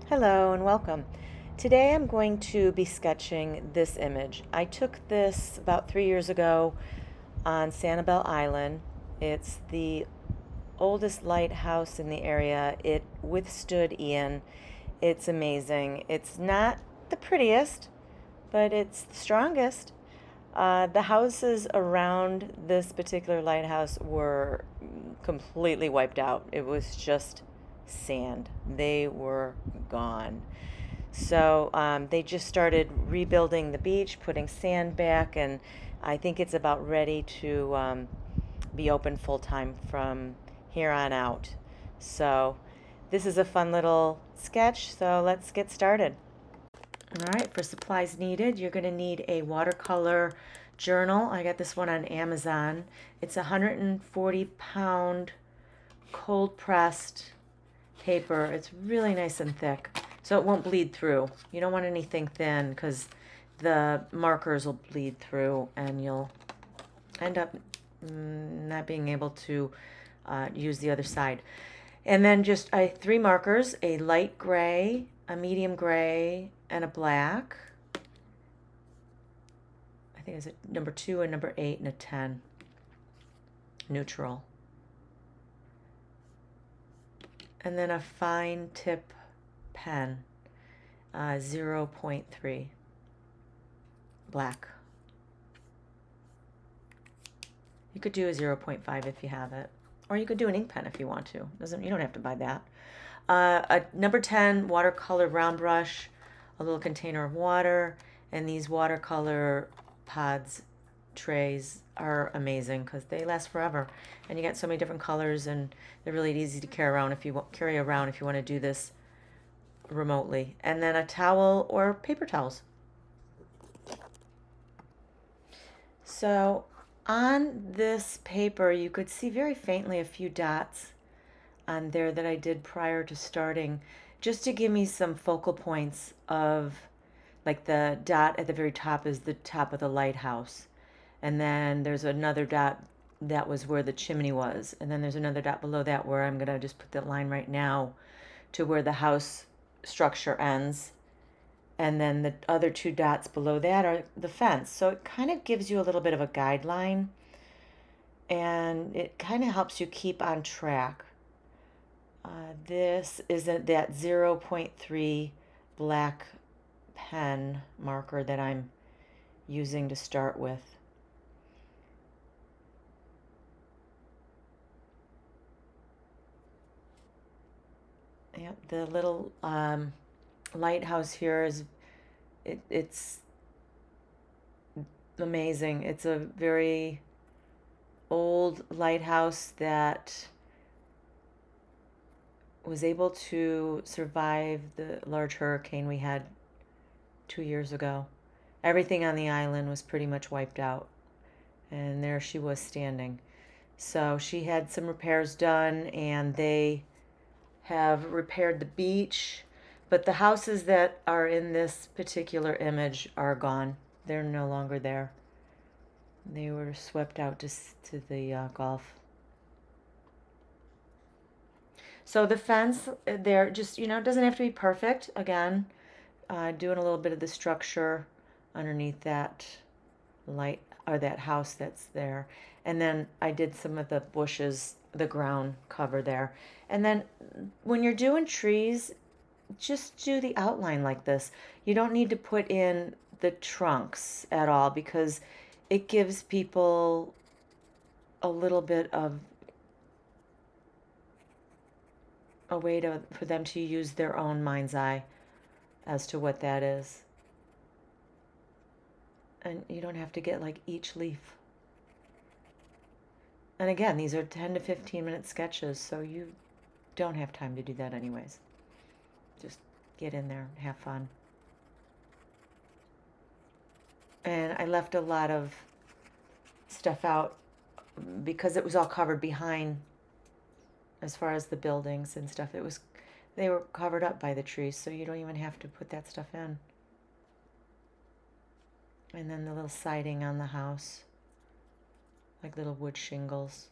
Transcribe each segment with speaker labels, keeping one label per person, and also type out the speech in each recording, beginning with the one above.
Speaker 1: Hello and welcome. Today I'm going to be sketching this image. I took this about 3 years ago on Sanibel Island. It's the oldest lighthouse in the area. It withstood Ian. It's amazing. It's not the prettiest, but it's the strongest. The houses around this particular lighthouse were completely wiped out. It was just sand. They were gone. So they just started rebuilding the beach, putting sand back, and I think it's about ready to be open full time from here on out. So this is a fun little sketch, so let's get started. All right, for supplies needed, you're going to need a watercolor journal. I got this one on Amazon. It's a 140-pound cold pressed paper. It's really nice and thick, so it won't bleed through. You don't want anything thin because the markers will bleed through and you'll end up not being able to use the other side. And then just 3 markers, a light gray, a medium gray, and a black. I think it's a number 2, a number 8, and a 10. Neutral. And then a fine tip pen, 0.3, black. You could do a 0.5 if you have it. Or you could do an ink pen if you want to. You don't have to buy that. A number 10 watercolor round brush, a little container of water, and these watercolor pods trays are amazing because they last forever, and you get so many different colors, and they're really easy to carry around if you want to do this remotely. And then a towel or paper towels. So on this paper you could see very faintly a few dots on there that I did prior to starting, just to give me some focal points of, like, the dot at the very top is the top of the lighthouse. And then there's another dot that was where the chimney was. And then there's another dot below that where I'm going to just put that line right now to where the house structure ends. And then the other 2 dots below that are the fence. So it kind of gives you a little bit of a guideline. And it kind of helps you keep on track. This is that 0.3 black pen marker that I'm using to start with. Yep, the little lighthouse here it's amazing. It's a very old lighthouse that was able to survive the large hurricane we had 2 years ago. Everything on the island was pretty much wiped out, and there she was standing. So she had some repairs done, and they have repaired the beach, but the houses that are in this particular image are gone. They're no longer there. They were swept out to the Gulf. So the fence there, just, it doesn't have to be perfect. Again, doing a little bit of the structure underneath that light or that house that's there. And then I did some of the bushes, the ground cover there. And then when you're doing trees, just do the outline like this. You don't need to put in the trunks at all because it gives people a little bit of a way for them to use their own mind's eye as to what that is. And you don't have to get like each leaf. And again, these are 10 to 15 minute sketches, so you don't have time to do that anyways. Just get in there, have fun. And I left a lot of stuff out because it was all covered behind. As far as the buildings and stuff, they were covered up by the trees, so you don't even have to put that stuff in. And then the little siding on the house, like little wood shingles.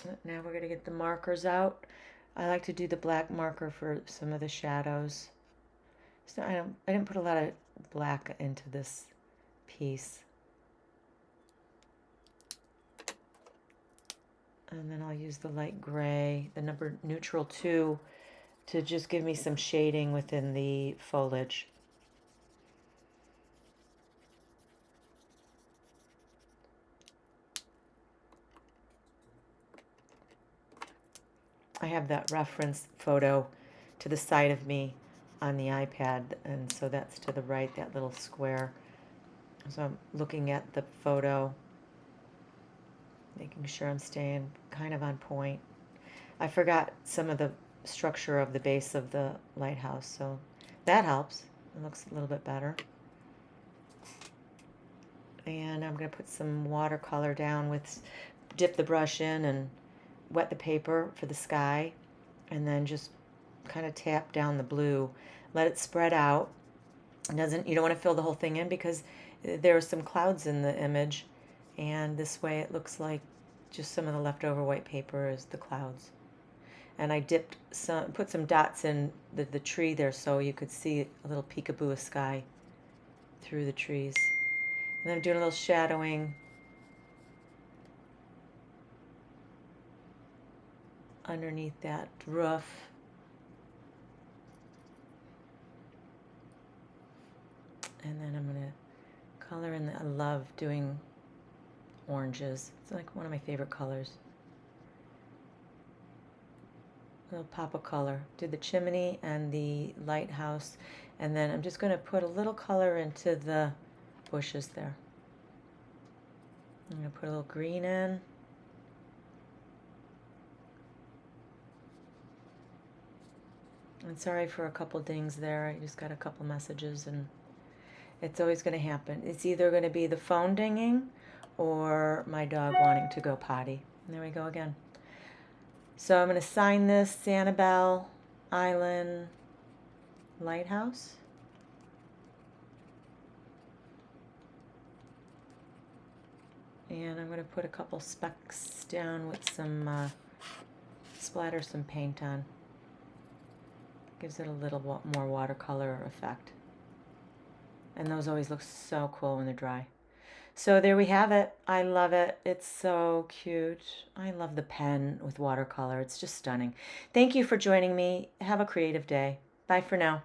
Speaker 1: So now we're going to get the markers out. I like to do the black marker for some of the shadows. So I didn't put a lot of black into this piece. And then I'll use the light gray, the number neutral 2, to just give me some shading within the foliage. I have that reference photo to the side of me on the iPad, and so that's to the right, that little square. So I'm looking at the photo, making sure I'm staying kind of on point. I forgot some of the structure of the base of the lighthouse, so that helps. It looks a little bit better. And I'm going to put some watercolor down with, dip the brush in and wet the paper for the sky, and then just kind of tap down the blue. Let it spread out. You don't want to fill the whole thing in because there are some clouds in the image, and this way it looks like just some of the leftover white paper is the clouds. And I put some dots in the tree there so you could see a little peekaboo of sky through the trees. And then I'm doing a little shadowing underneath that roof. And then I'm going to color in I love doing oranges. It's like one of my favorite colors. A little pop of color. Did the chimney and the lighthouse. And then I'm just going to put a little color into the bushes there. I'm going to put a little green in. And sorry for a couple dings there. I just got a couple messages, and it's always going to happen. It's either going to be the phone dinging or my dog wanting to go potty. And there we go again. So I'm going to sign this Sanibel Island Lighthouse. And I'm going to put a couple specks down with some, splatter some paint on. Gives it a little more watercolor effect. And those always look so cool when they're dry. So there we have it. I love it. It's so cute. I love the pen with watercolor. It's just stunning. Thank you for joining me. Have a creative day. Bye for now.